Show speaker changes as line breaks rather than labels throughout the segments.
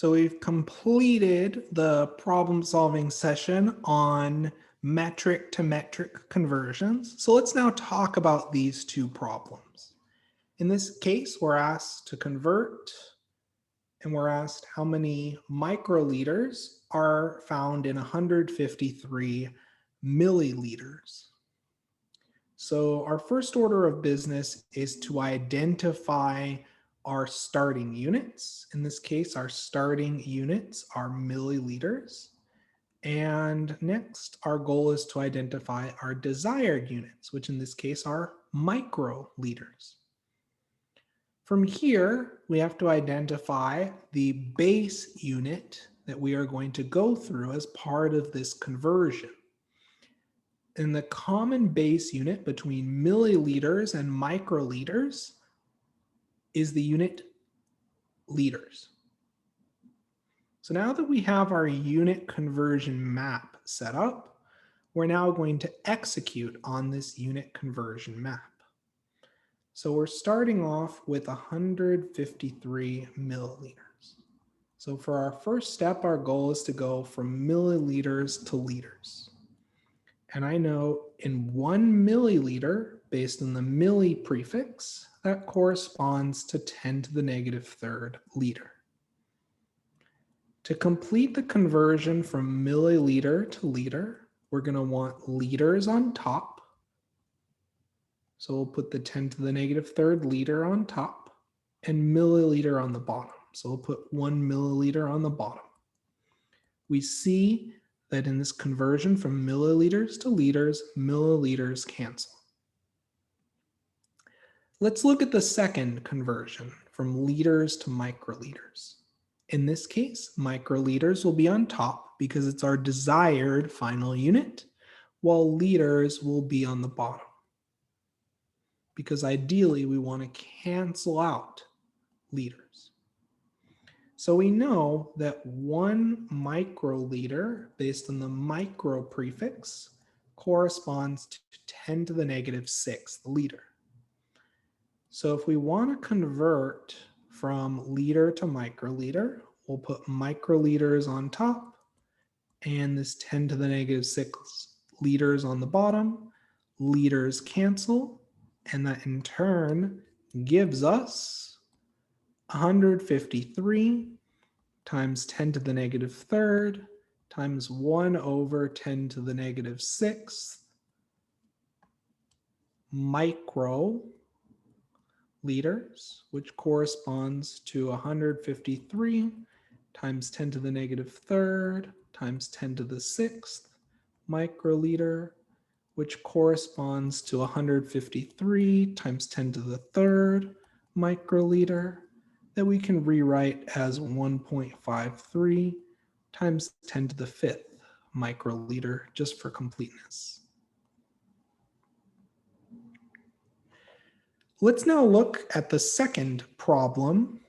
So we've completed the problem-solving session on metric to metric conversions. So let's now talk about these two problems. In this case, we're asked to convert, and we're asked how many microliters are found in 153 milliliters. So our first order of business is to identify our starting units. In this case, our starting units are milliliters. And next, our goal is to identify our desired units, which in this case are microliters. From here, we have to identify the base unit that we are going to go through as part of this conversion. And the common base unit between milliliters and microliters is the unit liters. So now that we have our unit conversion map set up, we're now going to execute on this unit conversion map. So we're starting off with 153 milliliters. So for our first step, our goal is to go from milliliters to liters. And I know in 1 milliliter, based on the milli prefix, that corresponds to 10 to the negative third liter. To complete the conversion from milliliter to liter, we're going to want liters on top. So we'll put the 10 to the negative third liter on top and milliliter on the bottom. So we'll put 1 milliliter on the bottom. We see that in this conversion from milliliters to liters, milliliters cancel. Let's look at the second conversion from liters to microliters. In this case, microliters will be on top because it's our desired final unit, while liters will be on the bottom. Because ideally, we want to cancel out liters. So we know that 1 microliter, based on the micro prefix, corresponds to 10 to the negative 6th liter. So if we want to convert from liter to microliter, we'll put microliters on top and this 10 to the negative 6 liters on the bottom. Liters cancel, and that in turn gives us 153 times 10 to the negative third times 1 over 10 to the negative 6th microliters, which corresponds to 153 times 10 to the negative third times 10 to the 6th microliter, which corresponds to 153 times 10 to the third microliter, that we can rewrite as 1.53 times 10 to the 5th microliter, just for completeness. Let's now look at the second problem.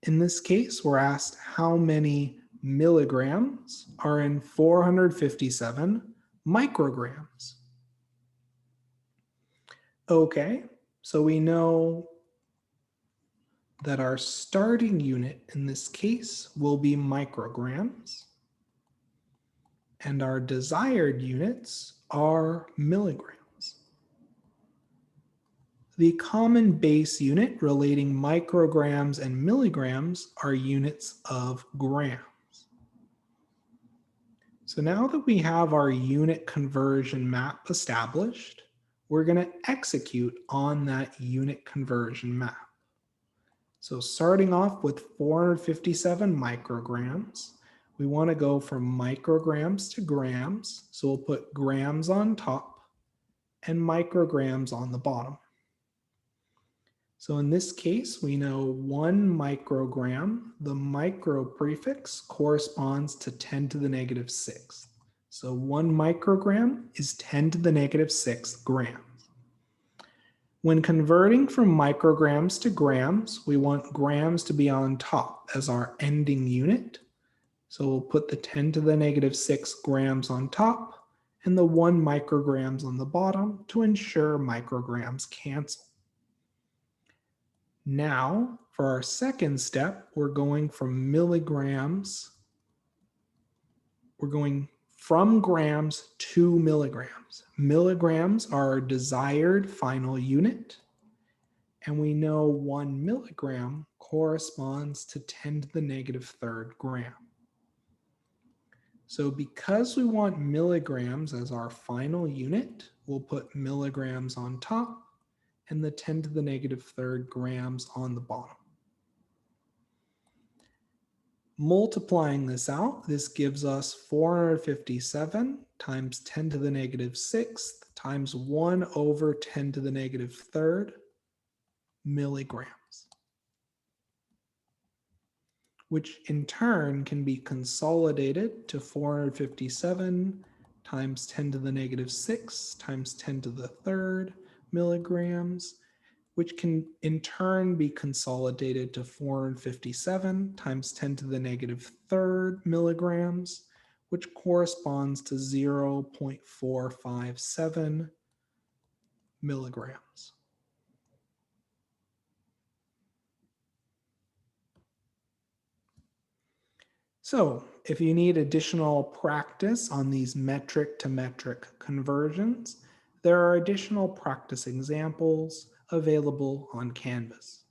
In this case, we're asked how many milligrams are in 457 micrograms. Okay, so we know that our starting unit in this case will be micrograms, and our desired units are milligrams. The common base unit relating micrograms and milligrams are units of grams. So now that we have our unit conversion map established, we're going to execute on that unit conversion map. So starting off with 457 micrograms, we want to go from micrograms to grams. So we'll put grams on top and micrograms on the bottom. So in this case, we know 1 microgram, the micro prefix corresponds to 10 to the negative 6th. So 1 microgram is 10 to the negative 6th grams. When converting from micrograms to grams, we want grams to be on top as our ending unit. So we'll put the 10 to the negative 6 grams on top and the 1 micrograms on the bottom to ensure micrograms cancel. Now, for our second step, we're going from milligrams. We're going from grams to milligrams. Milligrams are our desired final unit. And we know 1 milligram corresponds to 10 to the negative third gram. So because we want milligrams as our final unit, we'll put milligrams on top and the 10 to the negative third grams on the bottom. Multiplying this out, this gives us 457 times 10 to the negative sixth times 1 over 10 to the negative third milligrams, which in turn can be consolidated to 457 times 10 to the negative 6 times 10 to the third milligrams, which can in turn be consolidated to 457 times 10 to the negative third milligrams, which corresponds to 0.457 milligrams. So if you need additional practice on these metric to metric conversions, there are additional practice examples available on Canvas.